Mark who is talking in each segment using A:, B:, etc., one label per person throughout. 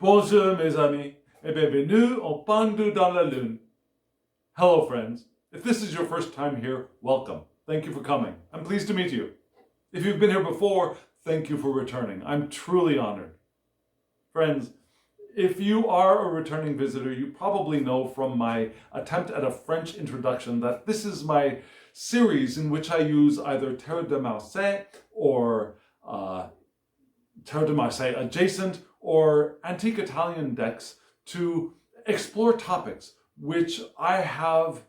A: Bonjour mes amis, et bienvenue au Pendu dans la Lune. Hello friends. If this is your first time here, welcome. Thank you for coming. I'm pleased to meet you. If you've been here before, thank you for returning. I'm truly honored. Friends, if you are a returning visitor, you probably know from my attempt at a French introduction that this is my series in which I use either Tarot de Marseille or Tarot de Marseille adjacent or antique Italian decks to explore topics which I have,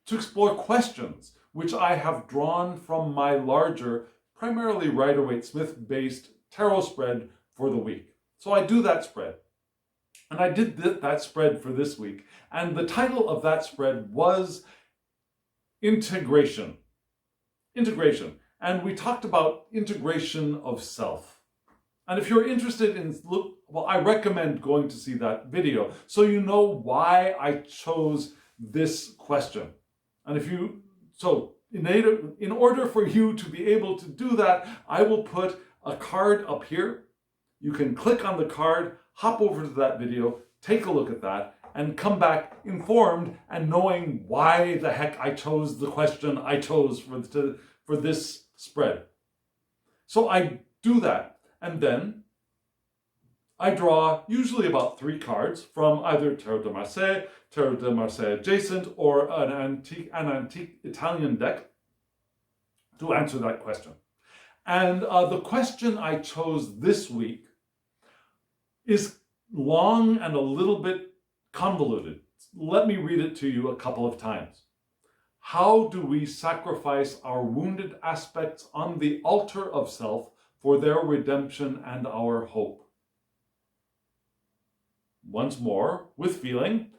A: to explore questions which I have drawn from my larger, primarily Rider-Waite-Smith based tarot spread for the week. So I do that spread. And I did that spread for this week. And the title of that spread was Integration. Integration. And we talked about integration of self. And if you're interested in, well, I recommend going to see that video so you know why I chose this question. And in order for you to be able to do that, I will put a card up here. You can click on the card, hop over to that video, take a look at that, and come back informed and knowing why the heck I chose the question I chose for this spread. So I do that. And then I draw usually about 3 cards from either Tarot de Marseille adjacent, or an antique Italian deck to answer that question. And the question I chose this week is long and a little bit convoluted. Let me read it to you a couple of times. How do we sacrifice our wounded aspects on the altar of self for their redemption and our hope? Once more, with feeling,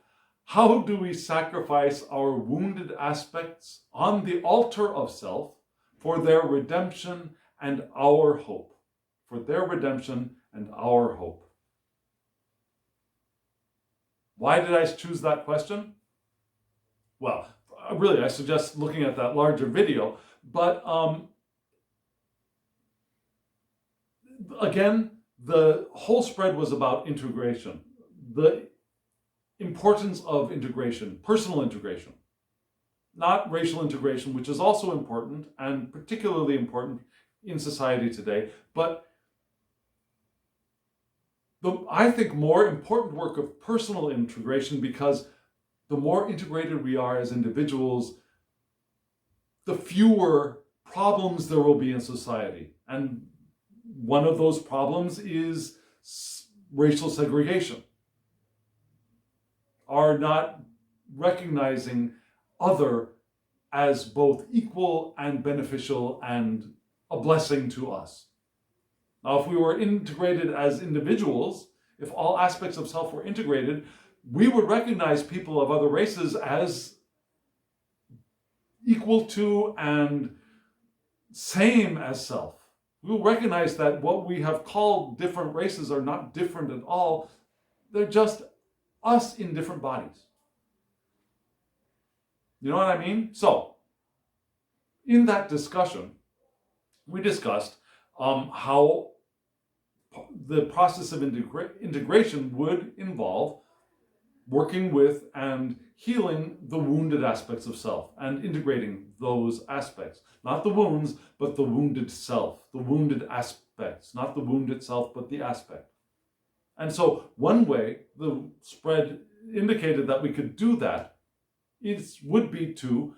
A: how do we sacrifice our wounded aspects on the altar of self for their redemption and our hope? For their redemption and our hope. Why did I choose that question? Well, really, I suggest looking at that larger video, but again, the whole spread was about integration, the importance of integration, personal integration, not racial integration, which is also important and particularly important in society today, but I think more important work of personal integration, because the more integrated we are as individuals, the fewer problems there will be in society. And one of those problems is racial segregation, are not recognizing other as both equal and beneficial and a blessing to us. Now, if we were integrated as individuals, if all aspects of self were integrated, we would recognize people of other races as equal to and same as self. We will recognize that what we have called different races are not different at all. They're just us in different bodies. You know what I mean? So, in that discussion, we discussed how the process of integration would involve working with and healing the wounded aspects of self and integrating those aspects. Not the wounds, but the wounded self, the wounded aspects, not the wound itself, but the aspect. And so one way the spread indicated that we could do that would be to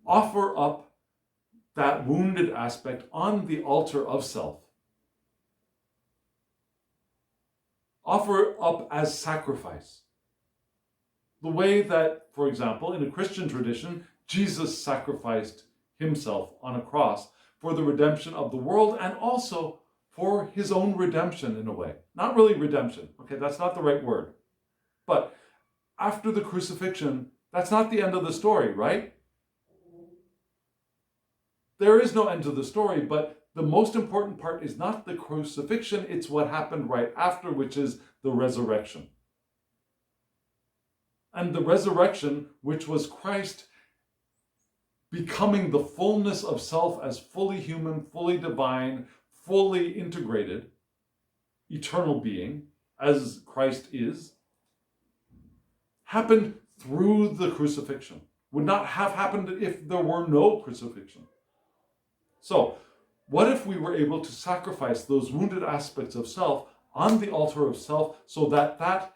A: offer up that wounded aspect on the altar of self. Offer up as sacrifice. The way that, for example, in a Christian tradition, Jesus sacrificed himself on a cross for the redemption of the world and also for his own redemption in a way. Not really redemption, okay, that's not the right word. But after the crucifixion, that's not the end of the story, right? There is no end to the story, but the most important part is not the crucifixion, it's what happened right after, which is the resurrection. And the resurrection, which was Christ becoming the fullness of self as fully human, fully divine, fully integrated, eternal being, as Christ is, happened through the crucifixion. Would not have happened if there were no crucifixion. So, what if we were able to sacrifice those wounded aspects of self on the altar of self so that that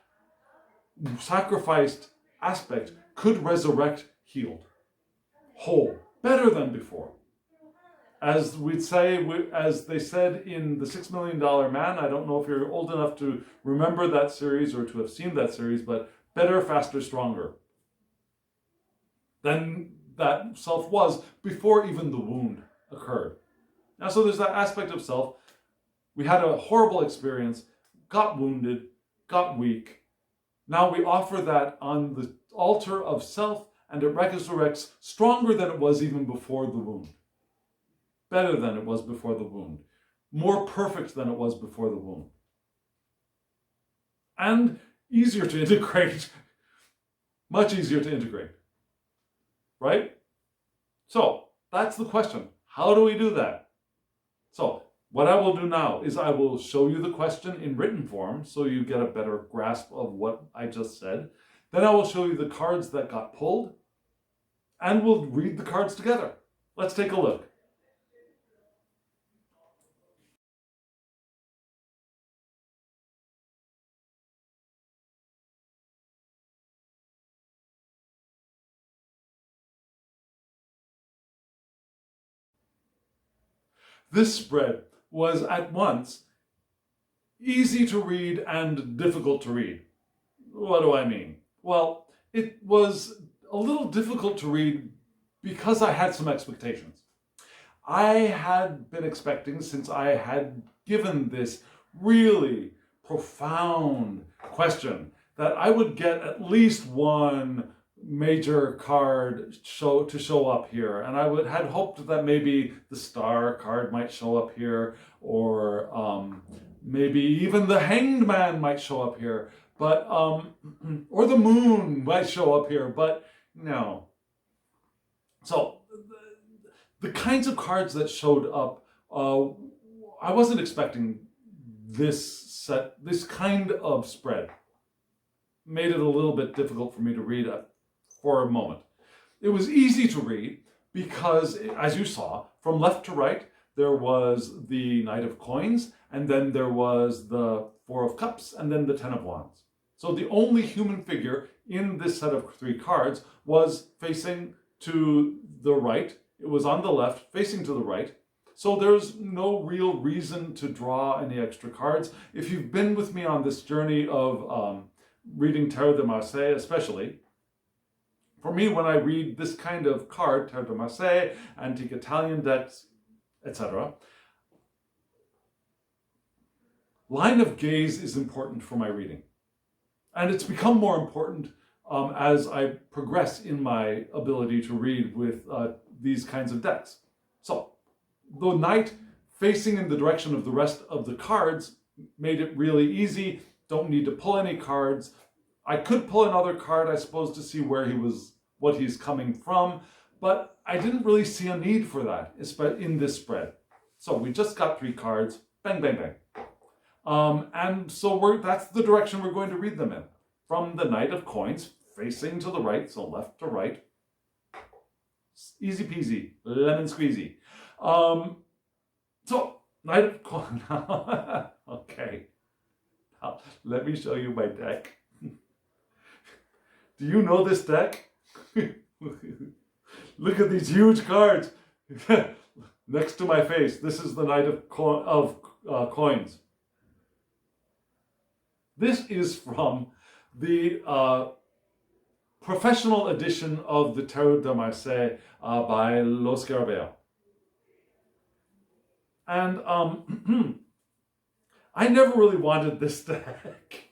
A: sacrificed aspect could resurrect healed, whole, better than before? As we'd say, as they said in The $6 Million Man, I don't know if you're old enough to remember that series or to have seen that series, but better, faster, stronger than that self was before even the wound occurred. Now, so there's that aspect of self. We had a horrible experience, got wounded, got weak. Now we offer that on the altar of self, and it resurrects stronger than it was even before the wound. Better than it was before the wound. More perfect than it was before the wound. And easier to integrate. Much easier to integrate. Right? So, that's the question. How do we do that? So, what I will do now is I will show you the question in written form so you get a better grasp of what I just said. Then I will show you the cards that got pulled, and we'll read the cards together. Let's take a look. This spread was at once easy to read and difficult to read. What do I mean? Well, it was a little difficult to read because I had some expectations. I had been expecting, since I had given this really profound question, that I would get at least one major card to show up here, and I had hoped that maybe the star card might show up here, or maybe even the Hanged Man might show up here, but or the moon might show up here, but no. So the kinds of cards that showed up, I wasn't expecting this kind of spread. Made it a little bit difficult for me to read for a moment. It was easy to read because, as you saw, from left to right, there was the Knight of Coins, and then there was the Four of Cups, and then the Ten of Wands. So the only human figure in this set of 3 cards was facing to the right. It was on the left, facing to the right. So there's no real reason to draw any extra cards. If you've been with me on this journey of reading Tarot de Marseille, especially, for me, when I read this kind of card, Tarot de Marseille, antique Italian decks, etc., line of gaze is important for my reading. And it's become more important as I progress in my ability to read with these kinds of decks. So, the knight facing in the direction of the rest of the cards made it really easy. Don't need to pull any cards. I could pull another card, I suppose, to see what he's coming from, but I didn't really see a need for that in this spread. So we just got 3 cards, bang, bang, bang. And so that's the direction we're going to read them in. From the Knight of Coins, facing to the right, so left to right. Easy peasy, lemon squeezy. So, Knight of Coins. Okay. Now, let me show you my deck. Do you know this deck? Look at these huge cards next to my face. This is the Knight of Coins. This is from the professional edition of the Tarot de Marseille by Los Garabeo. And I never really wanted this deck.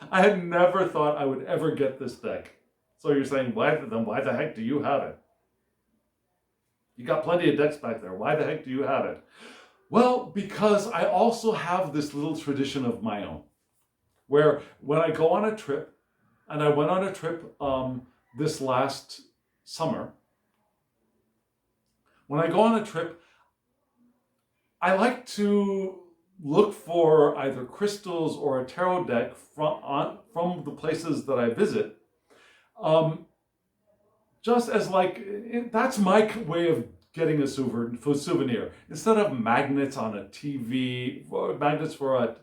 A: I had never thought I would ever get this deck. So you're saying, why the heck do you have it? You got plenty of decks back there. Why the heck do you have it? Well, because I also have this little tradition of my own, where when I go on a trip, and I went on a trip this last summer, when I go on a trip, I like to look for either crystals or a tarot deck from the places that I visit. Just as like, that's my way of getting a souvenir. Instead of magnets on a TV, magnets for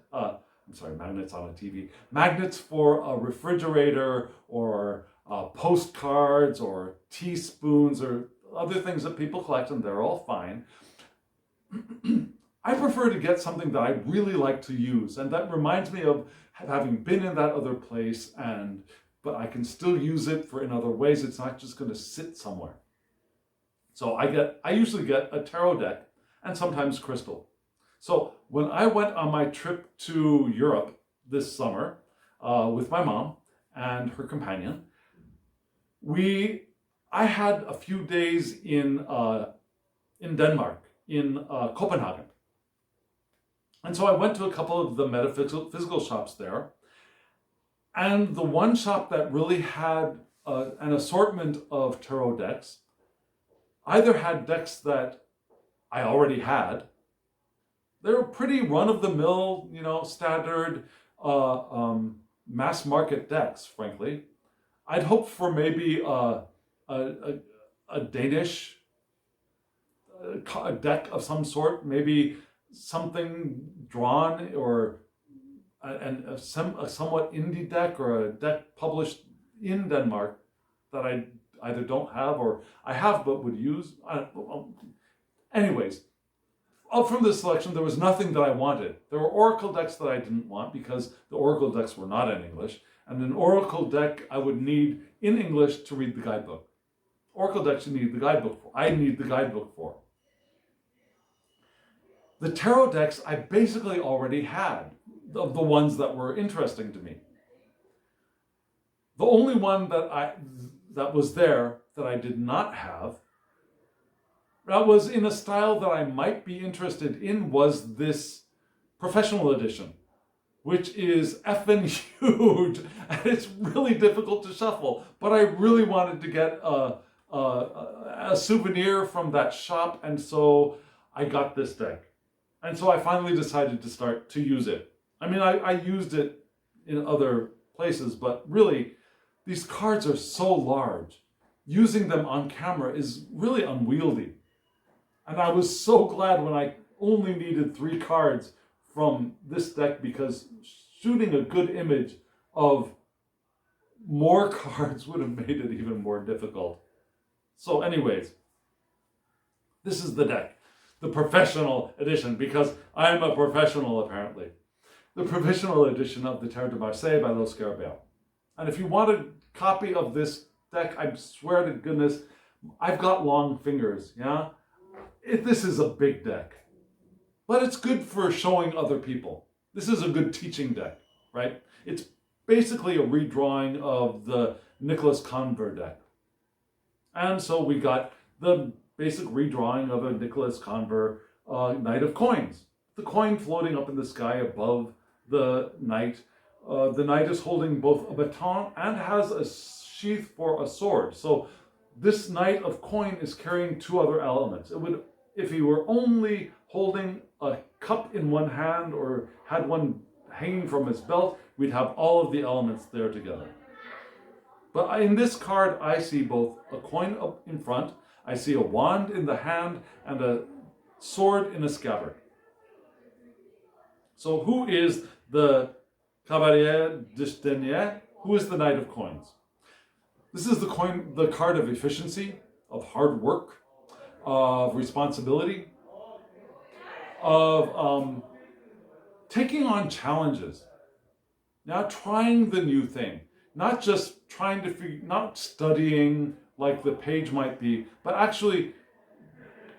A: magnets on a TV, magnets for a refrigerator, or postcards or teaspoons or other things that people collect, and they're all fine. I prefer to get something that I really like to use, and that reminds me of having been in that other place, but I can still use it in other ways. It's not just going to sit somewhere. So I usually get a tarot deck and sometimes crystal. So when I went on my trip to Europe this summer with my mom and her companion, I had a few days in Denmark, in Copenhagen. And so I went to a couple of the metaphysical shops there. And the one shop that really had an assortment of tarot decks either had decks that I already had. They were pretty run-of-the-mill, standard mass market decks, frankly. I'd hoped for maybe a Danish deck of some sort, maybe something drawn, or a somewhat indie deck, or a deck published in Denmark that I either don't have or I have but would use. Anyways, up from this selection, there was nothing that I wanted. There were oracle decks that I didn't want because the oracle decks were not in English, and an oracle deck I would need in English to read the guidebook. Oracle decks you need the guidebook for. I need the guidebook for. The tarot decks I basically already had, of the ones that were interesting to me. The only one that was there that I did not have, that was in a style that I might be interested in, was this professional edition, which is effing huge, and it's really difficult to shuffle. But I really wanted to get a souvenir from that shop, and so I got this deck. And so I finally decided to start to use it. I mean, I used it in other places, but really, these cards are so large. Using them on camera is really unwieldy. And I was so glad when I only needed 3 cards from this deck, because shooting a good image of more cards would have made it even more difficult. So anyways, this is the deck. The professional edition, because I'm a professional apparently. The professional edition of the Tarot de Marseille by Los Scarabeo. And if you want a copy of this deck, I swear to goodness, I've got long fingers, yeah? This is a big deck. But it's good for showing other people. This is a good teaching deck, right? It's basically a redrawing of the Nicolas Conver deck. And so we got the basic redrawing of a Nicolas Conver Knight of Coins. The coin floating up in the sky above the knight. The knight is holding both a baton and has a sheath for a sword. So this Knight of Coin is carrying 2 other elements. It would, if he were only holding a cup in one hand or had one hanging from his belt, we'd have all of the elements there together. But in this card, I see both a coin up in front, I see a wand in the hand, and a sword in a scabbard. So who is the Cavalier Destinier? Who is the Knight of Coins? This is the card of efficiency, of hard work, of responsibility, of taking on challenges. Now trying the new thing, not just trying to not studying like the page might be, but actually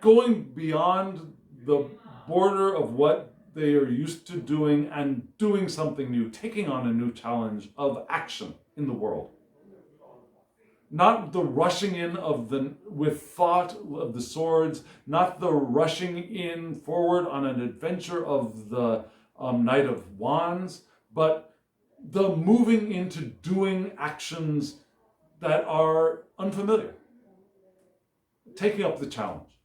A: going beyond the border of what they are used to doing and doing something new, taking on a new challenge of action in the world. Not the rushing in with thought of the swords, not the rushing in forward on an adventure of the Knight of Wands, but the moving into doing actions that are unfamiliar. Taking up the challenge.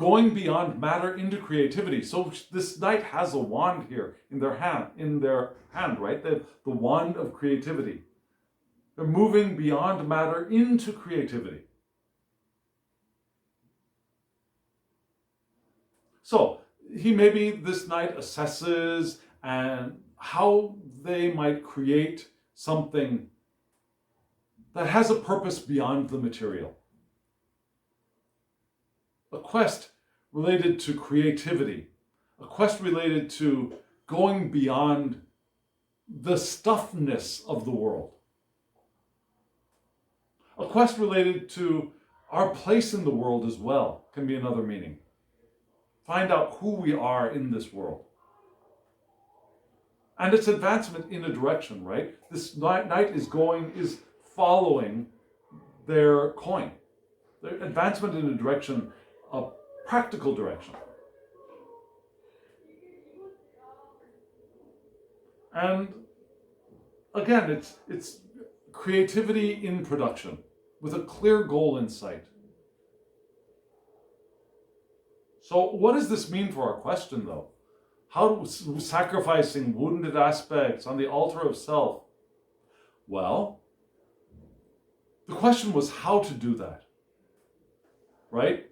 A: going beyond matter into creativity. So this knight has a wand here in their hand, right? The wand of creativity. They're moving beyond matter into creativity. So this knight assesses and how they might create something that has a purpose beyond the material. A quest related to creativity, a quest related to going beyond the stuffness of the world. A quest related to our place in the world as well can be another meaning. Find out who we are in this world. And it's advancement in a direction, right? This knight is following their coin. Their advancement in a direction, a practical direction. And again, it's creativity in production with a clear goal in sight. So what does this mean for our question, though? How sacrificing wounded aspects on the altar of self? Well, the question was how to do that, right?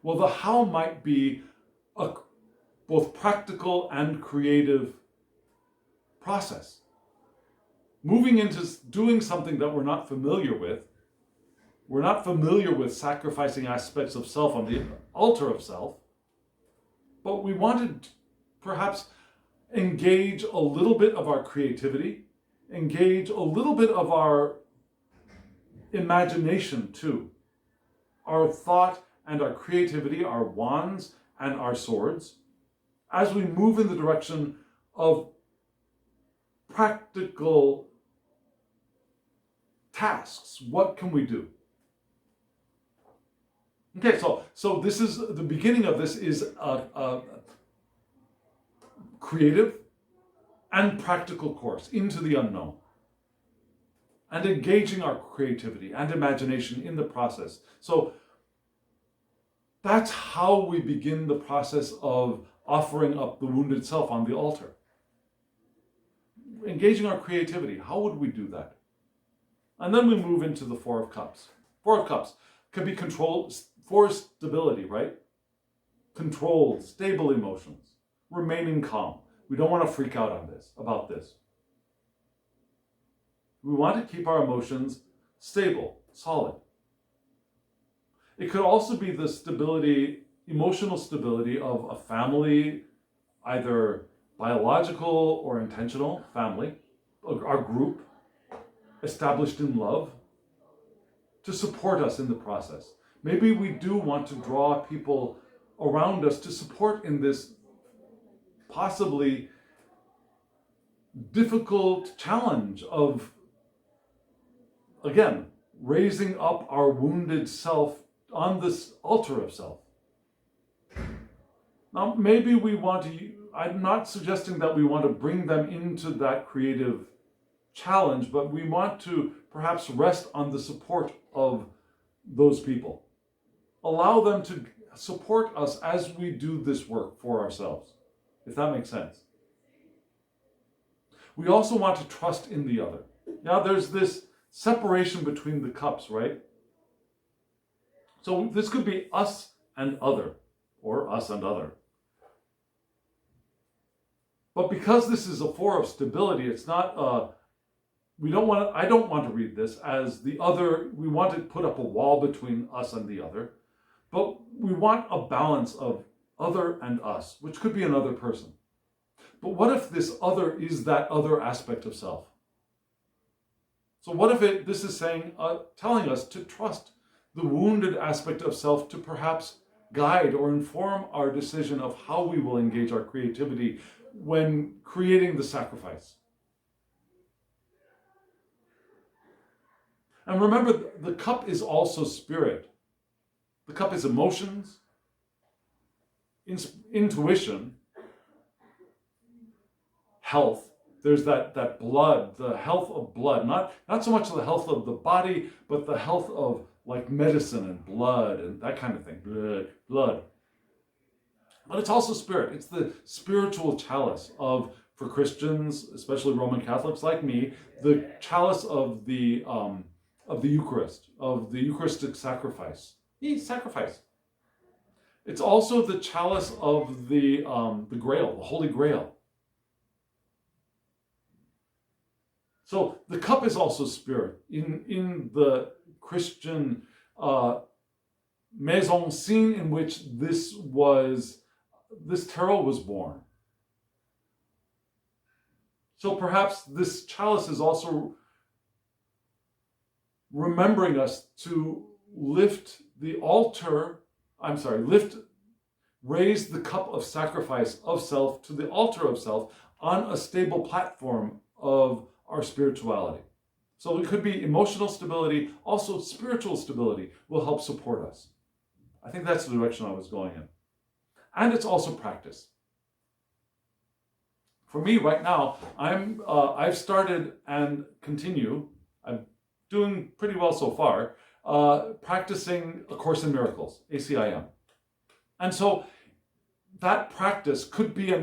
A: Well, the how might be a both practical and creative process. Moving into doing something that we're not familiar with. We're not familiar with sacrificing aspects of self on the altar of self, but we wanted to perhaps engage a little bit of our creativity, engage a little bit of our imagination too. Our thought and our creativity, our wands and our swords, as we move in the direction of practical tasks. What can we do? Okay, so this is the beginning of this is a creative and practical course into the unknown, and engaging our creativity and imagination in the process. So that's how we begin the process of offering up the wounded self on the altar. Engaging our creativity. How would we do that? And then we move into the Four of Cups. Four of Cups could be control for stability, right? Controlled, stable emotions. Remaining calm. We don't want to freak out about this. We want to keep our emotions stable, solid. It could also be the stability, emotional stability of a family, either biological or intentional family, our group, established in love, to support us in the process. Maybe we do want to draw people around us to support in this possibly difficult challenge of, again, raising up our wounded self on this altar of self. Now, maybe we want to, I'm not suggesting that we want to bring them into that creative challenge, but we want to perhaps rest on the support of those people. Allow them to support us as we do this work for ourselves, if that makes sense. We also want to trust in the other. Now, there's this separation between the cups, right? So this could be us and other, or us and other. But because this is a Four of Stability, it's not I don't want to read this as the other. We want to put up a wall between us and the other, but we want a balance of other and us, which could be another person. But what if this other is that other aspect of self? So what if this is saying, telling us to trust the wounded aspect of self to perhaps guide or inform our decision of how we will engage our creativity when creating the sacrifice. And remember, the cup is also spirit. The cup is emotions, intuition, health. There's that blood, the health of blood. Not so much the health of the body, but the health of like medicine and blood and that kind of thing. Blood. But it's also spirit. It's the spiritual chalice of, for Christians, especially Roman Catholics like me, the chalice of the Eucharist, of the Eucharistic sacrifice. Sacrifice. It's also the chalice of the Grail, the Holy Grail. So the cup is also spirit. In the Christian maison scene in which this tarot was born. So perhaps this chalice is also remembering us to raise the cup of sacrifice of self to the altar of self on a stable platform of our spirituality. So it could be emotional stability, also spiritual stability will help support us. I think that's the direction I was going in. And it's also practice. For me right now, I've started and continue, I'm doing pretty well so far, practicing A Course in Miracles, ACIM. And so that practice could be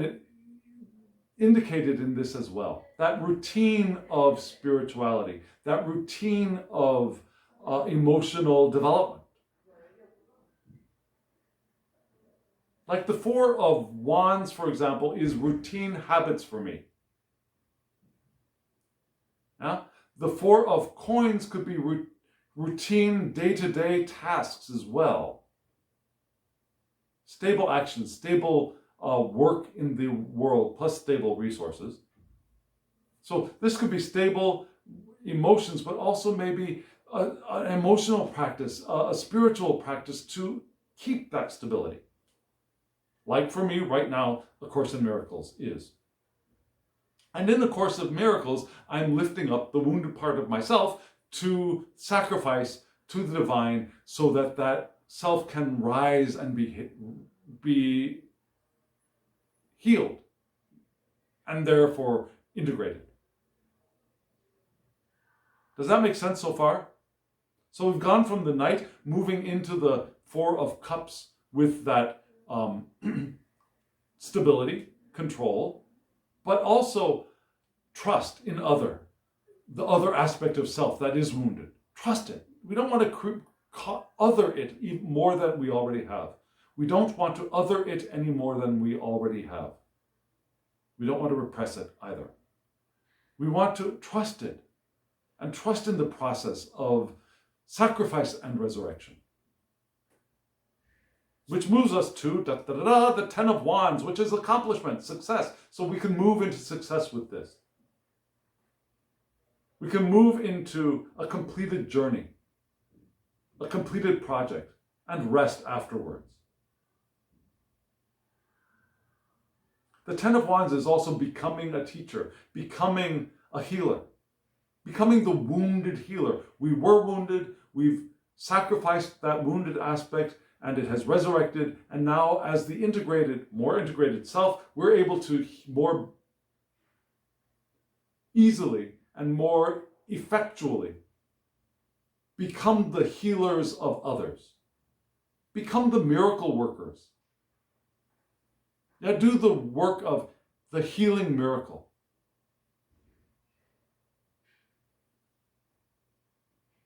A: indicated in this as well. That routine of spirituality, that routine of emotional development. Like the Four of Wands, for example, is routine habits for me. Yeah? The Four of Coins could be routine day-to-day tasks as well. Stable action, stable work in the world, plus stable resources. So this could be stable emotions, but also maybe an emotional practice, a spiritual practice to keep that stability. Like for me right now, A Course in Miracles is. And in the Course of Miracles, I'm lifting up the wounded part of myself to sacrifice to the divine so that that self can rise and be healed and therefore integrated. Does that make sense so far? So we've gone from the Knight moving into the Four of Cups with that stability, control, but also trust in the other aspect of self that is wounded. Trust it. We don't want to other it even more than we already have. We don't want to other it any more than we already have. We don't want to repress it either. We want to trust it and trust in the process of sacrifice and resurrection. Which moves us to the Ten of Wands, which is accomplishment, success. So we can move into success with this. We can move into a completed journey, a completed project, and rest afterwards. The Ten of Wands is also becoming a teacher, becoming a healer, becoming the wounded healer. We were wounded, we've sacrificed that wounded aspect, and it has resurrected, and now as the more integrated self, we're able to more easily and more effectually become the healers of others, become the miracle workers. Yeah, do the work of the healing miracle.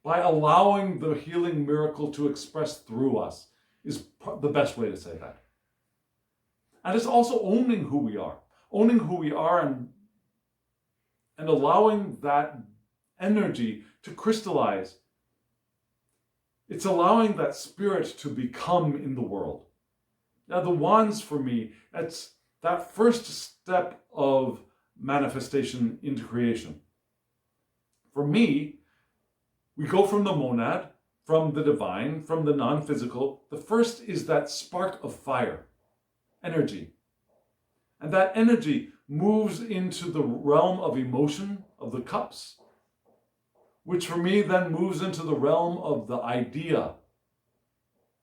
A: By allowing the healing miracle to express through us is the best way to say that. And it's also owning who we are and allowing that energy to crystallize. It's allowing that spirit to become in the world. Now, the wands for me, it's that first step of manifestation into creation. For me, we go from the monad, from the divine, from the non-physical. The first is that spark of fire, energy. And that energy moves into the realm of emotion, of the cups, which for me then moves into the realm of the idea,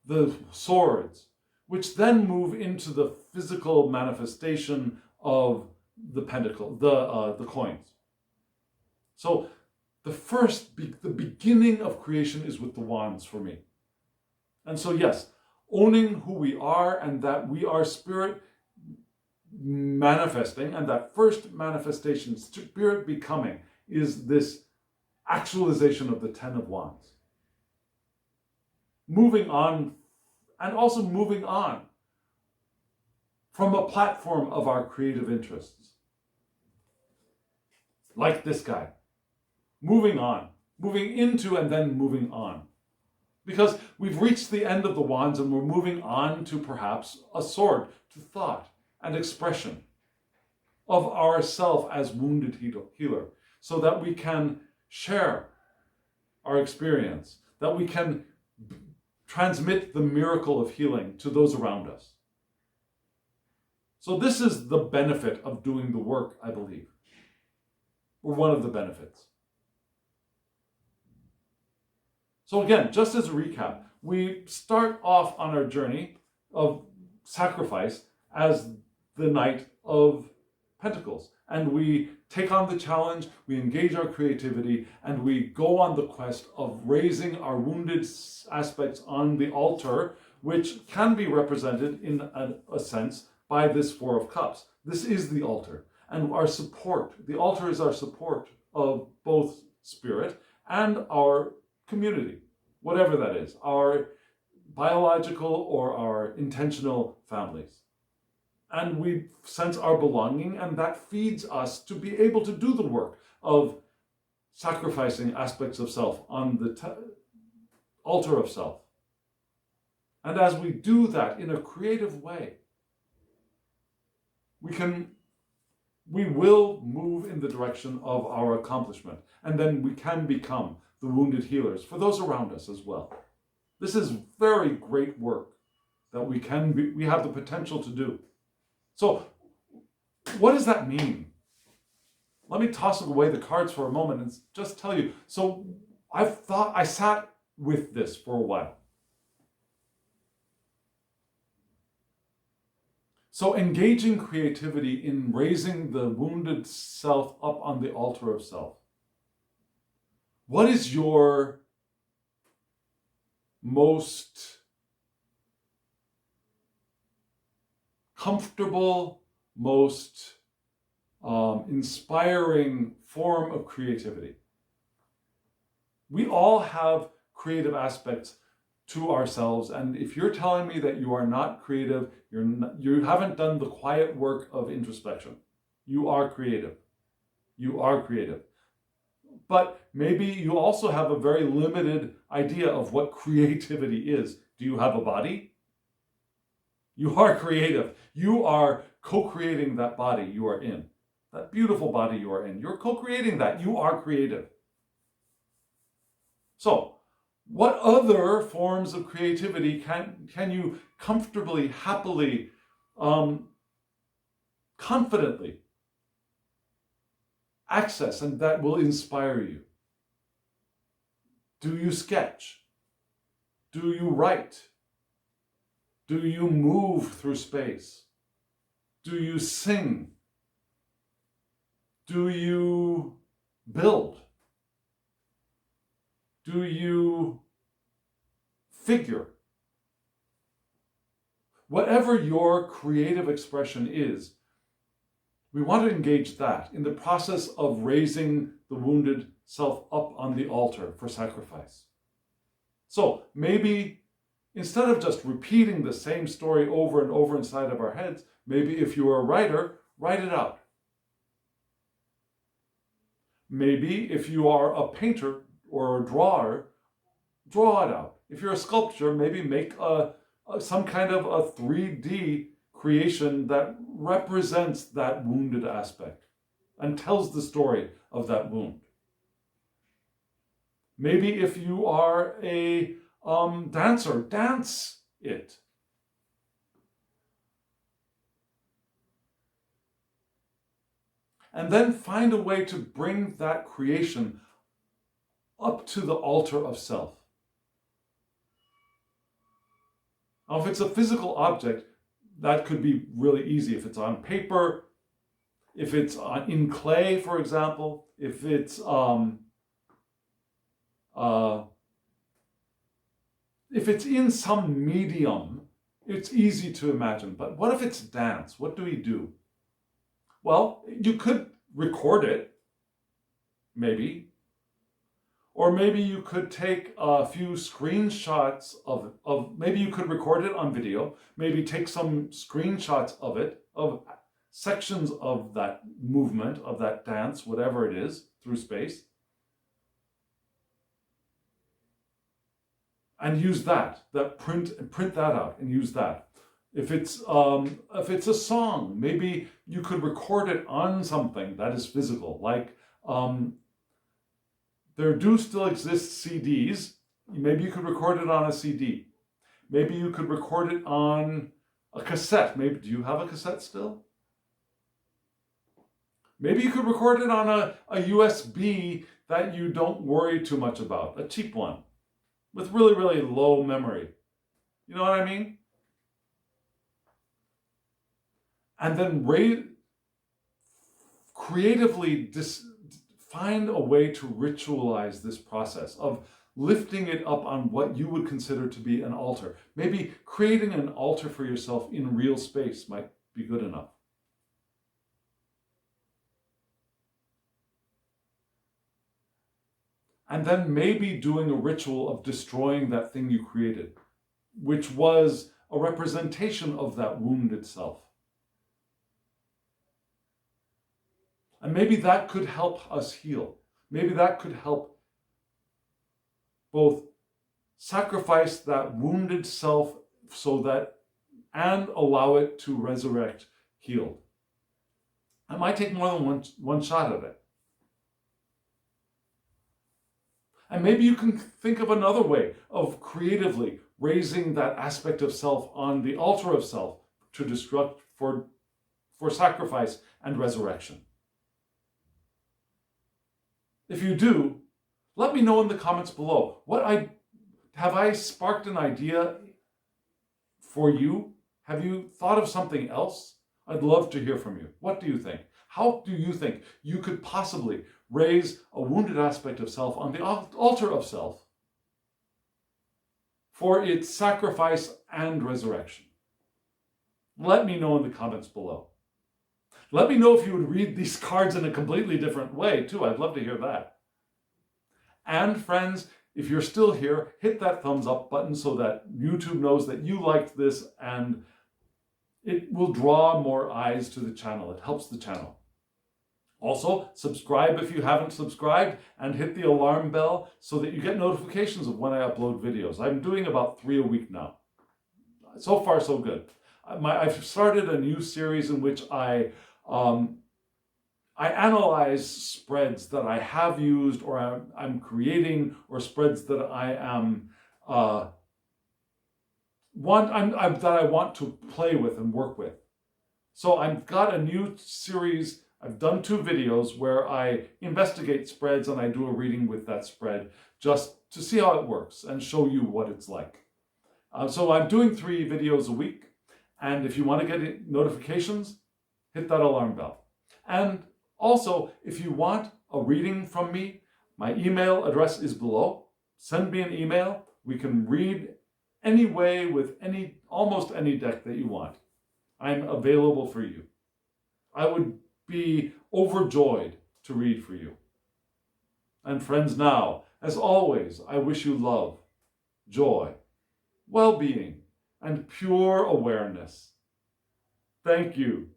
A: the swords, which then move into the physical manifestation of the pentacle, the coins. So the beginning of creation is with the wands for me. And so yes, owning who we are and that we are spirit manifesting, and that first manifestation, spirit becoming, is this actualization of the Ten of Wands. Moving on, and also moving on from a platform of our creative interests. Like this guy. Moving on. Moving into and then moving on. Because we've reached the end of the wands and we're moving on to perhaps a sword, to thought and expression of ourself as wounded healer, so that we can share our experience, that we can transmit the miracle of healing to those around us. So this is the benefit of doing the work, I believe, or one of the benefits. So again, just as a recap, we start off on our journey of sacrifice as the Knight of Pentacles. And we take on the challenge, we engage our creativity, and we go on the quest of raising our wounded aspects on the altar, which can be represented in a sense by this Four of Cups. This is the altar. And our support, the altar is our support of both spirit and our community, whatever that is, our biological or our intentional families. And we sense our belonging, and that feeds us to be able to do the work of sacrificing aspects of self on the altar of self. And as we do that in a creative way, we will move in the direction of our accomplishment, and then we can become the wounded healers for those around us as well. This is very great work that we have the potential to do. So, what does that mean? Let me toss away the cards for a moment and just tell you. So, I sat with this for a while. So, engaging creativity in raising the wounded self up on the altar of self. What is your most comfortable, most inspiring form of creativity? We all have creative aspects to ourselves, and if you're telling me that you are not creative, you haven't done the quiet work of introspection. You are creative. You are creative. But maybe you also have a very limited idea of what creativity is. Do you have a body? You are creative. You are co-creating that body you are in. That beautiful body you are in. You're co-creating that. You are creative. So, what other forms of creativity can you comfortably, happily, confidently access, and that will inspire you? Do you sketch? Do you write? Do you move through space? Do you sing? Do you build? Do you figure? Whatever your creative expression is, we want to engage that in the process of raising the wounded self up on the altar for sacrifice. So maybe instead of just repeating the same story over and over inside of our heads, maybe if you're a writer, write it out. Maybe if you are a painter or a drawer, draw it out. If you're a sculptor, maybe make some kind of a 3D creation that represents that wounded aspect and tells the story of that wound. Maybe if you are a dancer, dance it. And then find a way to bring that creation up to the altar of self. Now, if it's a physical object, that could be really easy. If it's on paper, if it's in clay, for example, if it's in some medium It's easy to imagine, but what if it's dance? What do we do? Well, you could record it, maybe. Or maybe you could take a few screenshots of maybe you could record it on video, maybe take some screenshots of it, of sections of that movement, of that dance, whatever it is, through space. And use that print that out and use that. If it's a song, maybe you could record it on something that is physical, like there do still exist CDs. Maybe you could record it on a CD. Maybe you could record it on a cassette. Maybe, do you have a cassette still? Maybe you could record it on a USB that you don't worry too much about, a cheap one, with really, really low memory. You know what I mean? And then creatively find a way to ritualize this process of lifting it up on what you would consider to be an altar. Maybe creating an altar for yourself in real space might be good enough. And then maybe doing a ritual of destroying that thing you created, which was a representation of that wounded self. And maybe that could help us heal. Maybe that could help both sacrifice that wounded self and allow it to resurrect healed. It might take more than one shot at it. And maybe you can think of another way of creatively raising that aspect of self on the altar of self to destruct for sacrifice and resurrection. If you do, let me know in the comments below. Have I sparked an idea for you? Have you thought of something else? I'd love to hear from you. What do you think? How do you think you could possibly raise a wounded aspect of self on the altar of self for its sacrifice and resurrection? Let me know in the comments below. Let me know if you would read these cards in a completely different way, too. I'd love to hear that. And friends, if you're still here, hit that thumbs up button so that YouTube knows that you liked this, and it will draw more eyes to the channel. It helps the channel. Also, subscribe if you haven't subscribed, and hit the alarm bell so that you get notifications of when I upload videos. I'm doing about 3 a week now. So far, so good. I've started a new series in which I analyze spreads that I have used or I'm creating, or spreads that I want to play with and work with. So I've got a new series. I've done 2 videos where I investigate spreads and I do a reading with that spread just to see how it works and show you what it's like. So I'm doing 3 videos a week. And if you want to get notifications, hit that alarm bell. And also, if you want a reading from me, my email address is below. Send me an email. We can read any way with almost any deck that you want. I'm available for you. I would be overjoyed to read for you. And friends, now, as always, I wish you love, joy, well-being, and pure awareness. Thank you.